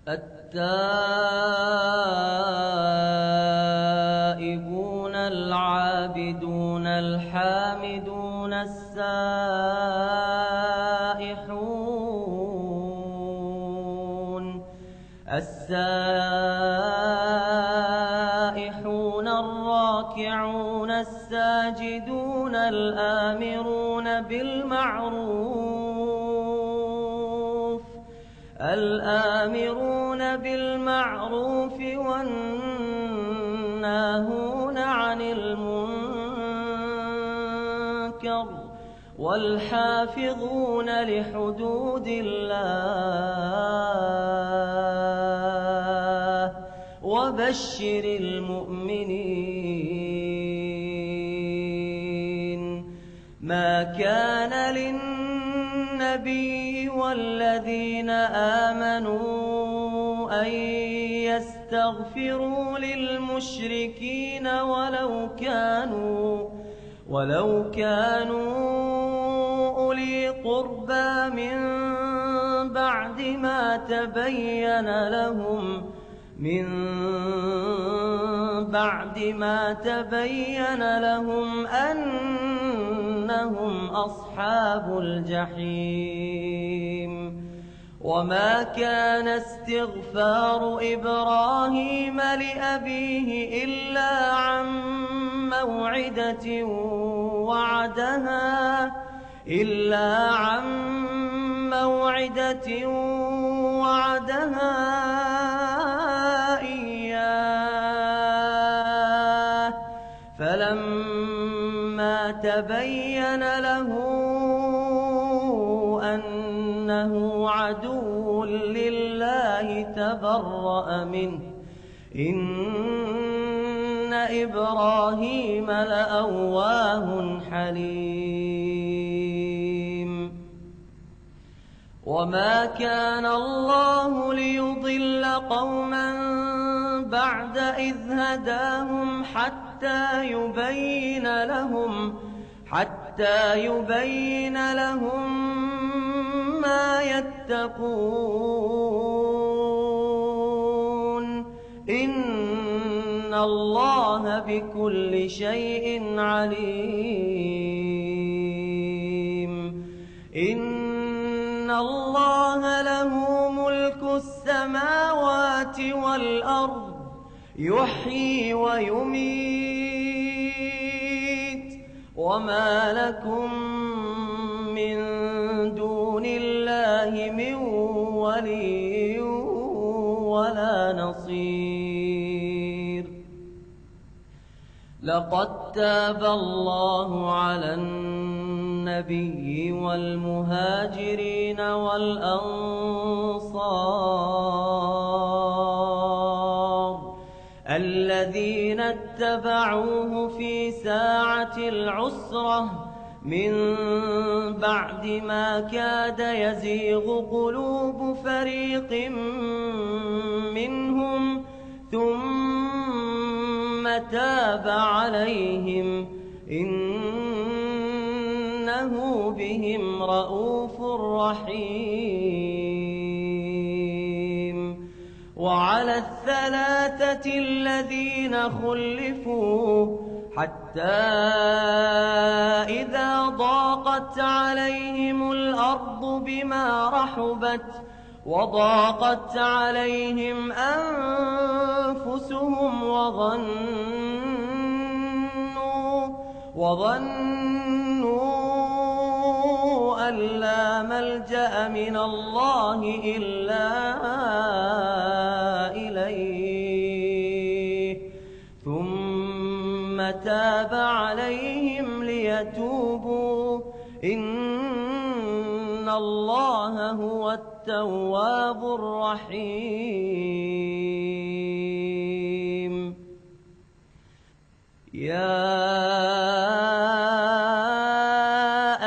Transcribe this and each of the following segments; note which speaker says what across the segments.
Speaker 1: التائبون العابدون الحامدون السائحون الراكعون الساجدون الآمرون بالمعروف والناهون عن المنكر والحافظون لحدود الله وبشر المؤمنين. ما كان للنبي والذين آمنوا أن يستغفروا للمشركين ولو كانوا أولي قربى من بعد ما تبين لهم أنهم أصحاب الجحيم. وما كان استغفار إبراهيم لأبيه إلا عن موعدة وعدها إياه فلما تبين له أنه عدو لله تبرأ منه. إن إبراهيم لأواه حليم. وما كان الله ليضل قوما بعد إذ هداهم حتى يبين لهم ما يتقون. إن الله بكل شيء عليم. إن الله له ملك السماوات والأرض يحيي ويميت. وما لكم من دون الله من ولي ولا نصير. لقد تاب الله على النبي والمهاجرين والأنصار الذين اتبعوه في ساعة العسرة من بعد ما كاد يزيغ قلوب فريق منهم ثم تاب عليهم إنه بهم رءوف رحيم. وعلى الثلاثة الذين خلفوا حتى إذا ضاقت عليهم الأرض بما رحبت وضاقت عليهم أنفسهم وظنوا أن لا ملجأ من الله إلا إليه ثم تاب عليهم ليتوبوا إن الله هو التواب الرحيم. يا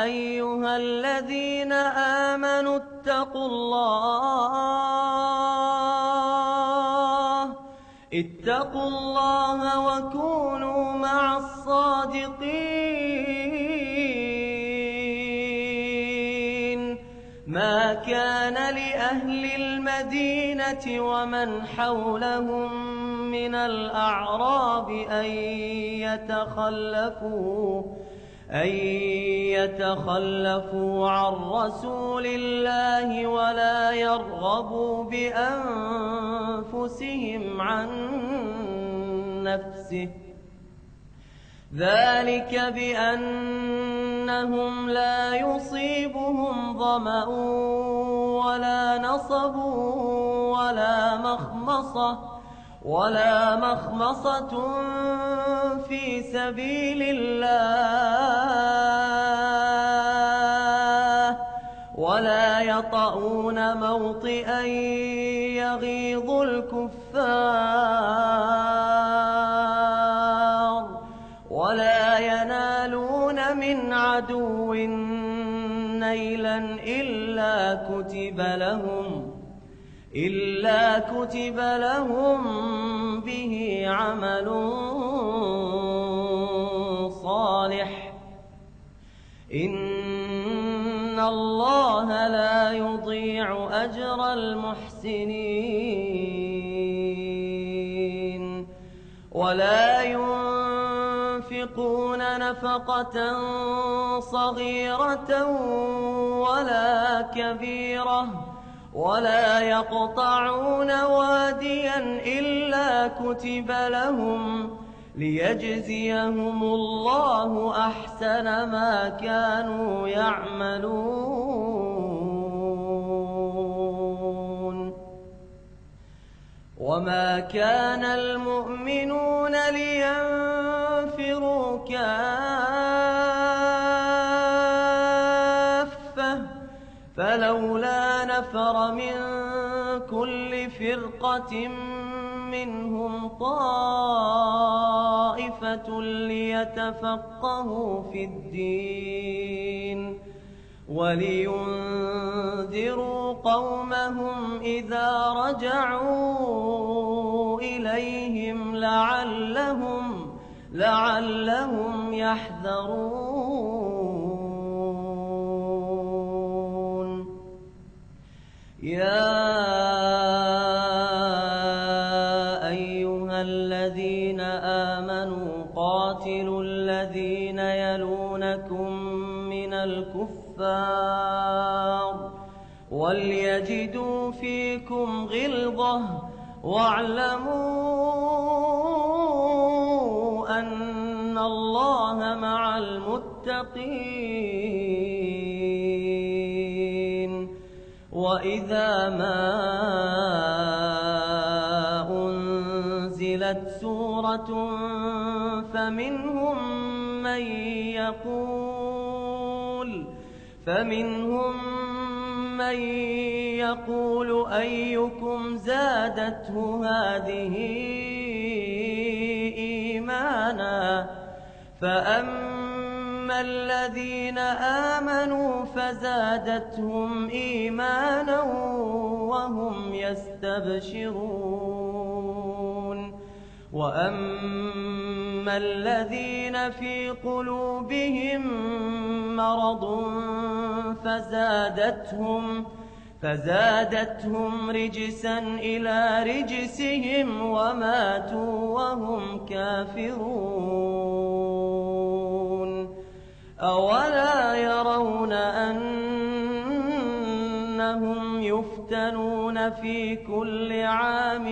Speaker 1: أيها الذين آمنوا اتقوا الله وكونوا مع الصادقين. ما كان لأهل المدينة ومن حولهم من الأعراب أن يتخلفوا عن رسول الله ولا يرغبوا بأنفسهم عن نفسه، ذلك بأنهم لا يصيبهم ظمأ ولا نصب ولا مخمصة في سبيل الله، ولا يطؤون موطئا يغيظ الكفار، ولا ينالون من عدو نيلا إلا كتب لهم به عمل صالح، إن الله لا يضيع أجر المحسنين. ولا ينفقون نفقة صغيرة ولا كبيرة ولا يقطعون واديا إلا كتب لهم ليجزيهم الله أحسن ما كانوا يعملون. وما كان المؤمنون لينفروا كافة، فلولا نفر من كل فرقة منهم طائفة ليتفقهوا في الدين ولينذروا قومهم إذا رجعوا إليهم لعلهم يحذرون. يا أيها الذين آمنوا قاتلوا الذين يلونكم من الكفار وليجدوا فيكم غلظة واعلموا أن الله مع المتقين. وإذا ما أنزلت سورة فمنهم من يقول أيكم زادته هذه إيمانا، فأما الذين آمنوا فزادتهم إيمانا وهم يستبشرون. وأما الذين في قلوبهم مرض فزادتهم رجسا إلى رجسهم وماتوا وهم كافرون. أولا يرون أنهم يفتنون في كل عام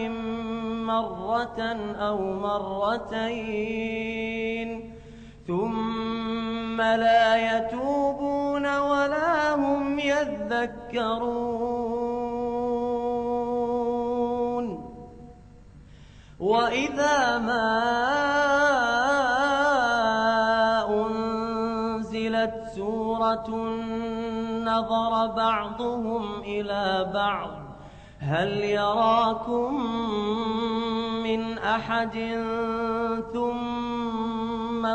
Speaker 1: مرة أو مرتين ثم لا يتوبون ولا هم يذكرون. وإذا ما أنزلت سورة نظر بعضهم إلى بعض هل يراكم من أحد ثم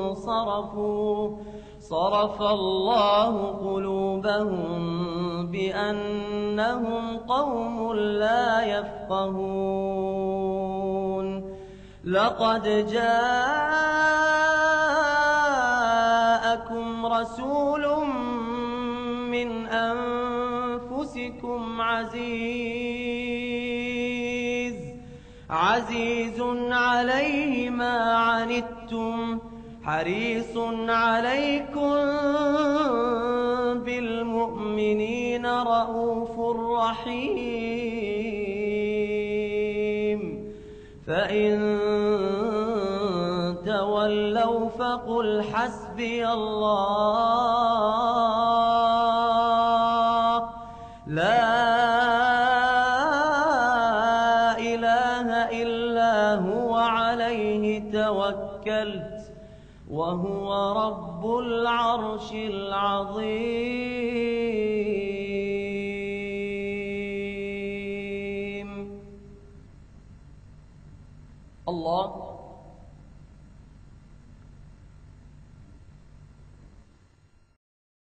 Speaker 1: انصرفوا صرف الله قلوبهم بأنهم قوم لا يفقهون. لقد جاءكم رسول من أنفسكم عزيز عليه ما عنتم حريص عليكم بالمؤمنين رءوف رحيم. فإن تولوا فقل حسبي الله لا إله إلا هو عليه توكلت وهو رب العرش العظيم.